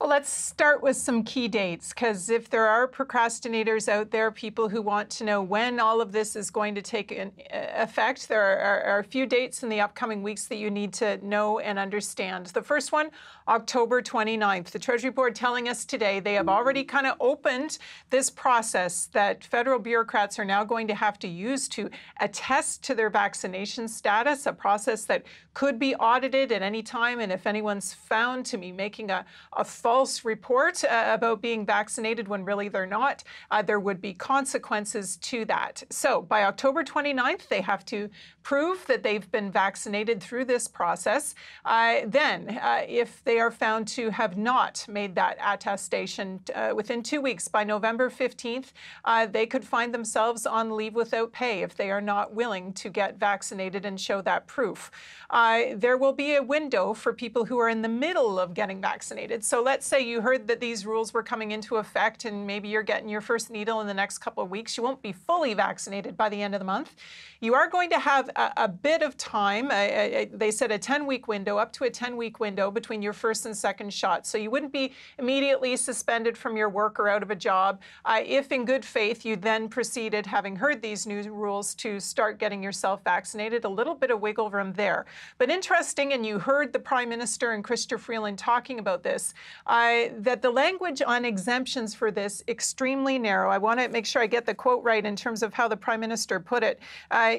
Well, let's start with some key dates, because if there are procrastinators out there, people who want to know when all of this is going to take effect, there are a few dates in the upcoming weeks that you need to know and understand. The first one, October 29th. The Treasury Board telling us today they have already kind of opened this process that federal bureaucrats are now going to have to use to attest to their vaccination status, a process that could be audited at any time. And if anyone's found to be making a false report about being vaccinated when really they're not, there would be consequences to that. So by October 29th, they have to prove that they've been vaccinated through this process. Then, if they are found to have not made that attestation within 2 weeks, by November 15th, they could find themselves on leave without pay if they are not willing to get vaccinated and show that proof. There will be a window for people who are in the middle of getting vaccinated. So let's say you heard that these rules were coming into effect and maybe you're getting your first needle in the next couple of weeks. You won't be fully vaccinated by the end of the month. You are going to have a bit of time. They said a 10-week window, up to a 10-week window between your first and second shot. So you wouldn't be immediately suspended from your work or out of a job if in good faith you then proceeded, having heard these new rules, to start getting yourself vaccinated. A little bit of wiggle room there. But interesting, and you heard the Prime Minister and Chrystia Freeland talking about this, that the language on exemptions for this extremely narrow. I want to make sure I get the quote right in terms of how the Prime Minister put it.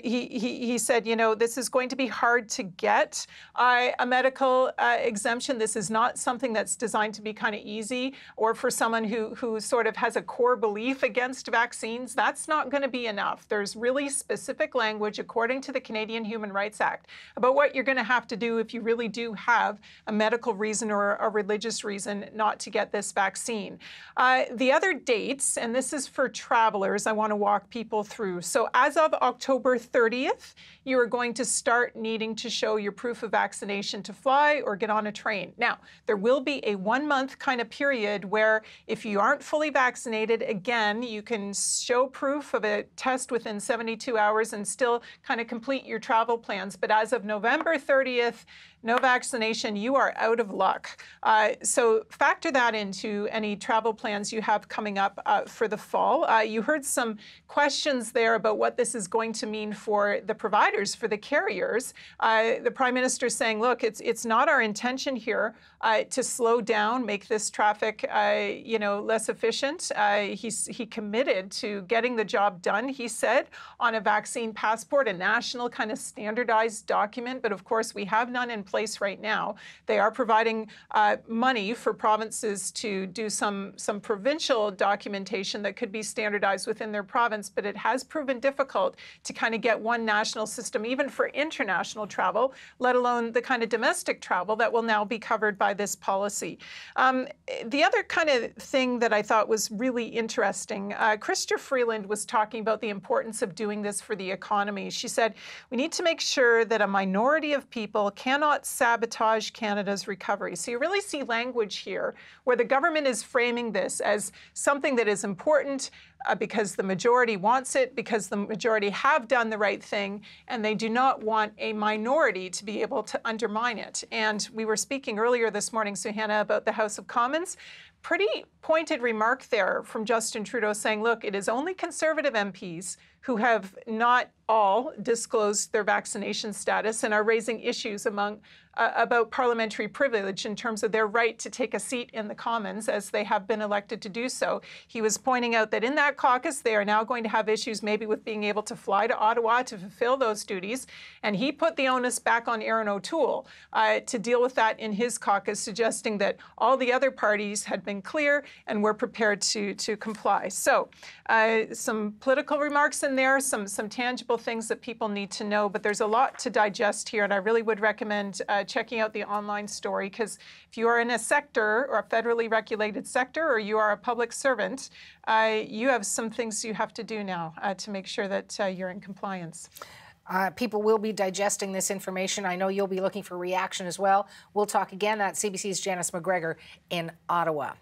He said, you know, this is going to be hard to get a medical exemption. This is not something that's designed to be kind of easy, or for someone who sort of has a core belief against vaccines. That's not going to be enough. There's really specific language, according to the Canadian Human Rights Act, about what you're going to have to do if you really do have a medical reason or a religious reason not to get this vaccine. The other dates, and this is for travelers, I want to walk people through. So as of October 30th, you are going to start needing to show your proof of vaccination to fly or get on a train. Now, there will be a 1-month kind of period where if you aren't fully vaccinated, again, you can show proof of a test within 72 hours and still kind of complete your travel plans. But as of November 30th, no vaccination, you are out of luck. So factor that into any travel plans you have coming up for the fall. You heard some questions there about what this is going to mean for the providers, for the carriers. The Prime Minister saying, look, it's not our intention here to slow down, make this traffic less efficient. He committed to getting the job done, he said, on a vaccine passport, a national kind of standardized document. But of course, we have none in place right now. They are providing money for provinces to do some provincial documentation that could be standardized within their province, but it has proven difficult to kind of get one national system, even for international travel, let alone the kind of domestic travel that will now be covered by this policy. The other kind of thing that I thought was really interesting, Chrystia Freeland was talking about the importance of doing this for the economy. She said, we need to make sure that a minority of people cannot sabotage Canada's recovery. So you really see language here where the government is framing this as something that is important because the majority wants it, because the majority have done the right thing, and they do not want a minority to be able to undermine it. And we were speaking earlier this morning, Suhanna, about the House of Commons. Pretty pointed remark there from Justin Trudeau saying, look, it is only Conservative MPs who have not all disclosed their vaccination status and are raising issues about parliamentary privilege in terms of their right to take a seat in the Commons, as they have been elected to do so. He was pointing out that in that caucus, they are now going to have issues maybe with being able to fly to Ottawa to fulfill those duties. And he put the onus back on Aaron O'Toole to deal with that in his caucus, suggesting that all the other parties had been clear and were prepared to comply. So some political remarks in there, some tangible things that people need to know, but there's a lot to digest here, and I really would recommend checking out the online story, because if you are in a sector or a federally regulated sector, or you are a public servant, you have some things you have to do now to make sure that you're in compliance. People will be digesting this information. I know you'll be looking for reaction as well. We'll talk again. That's CBC's Janice McGregor in Ottawa.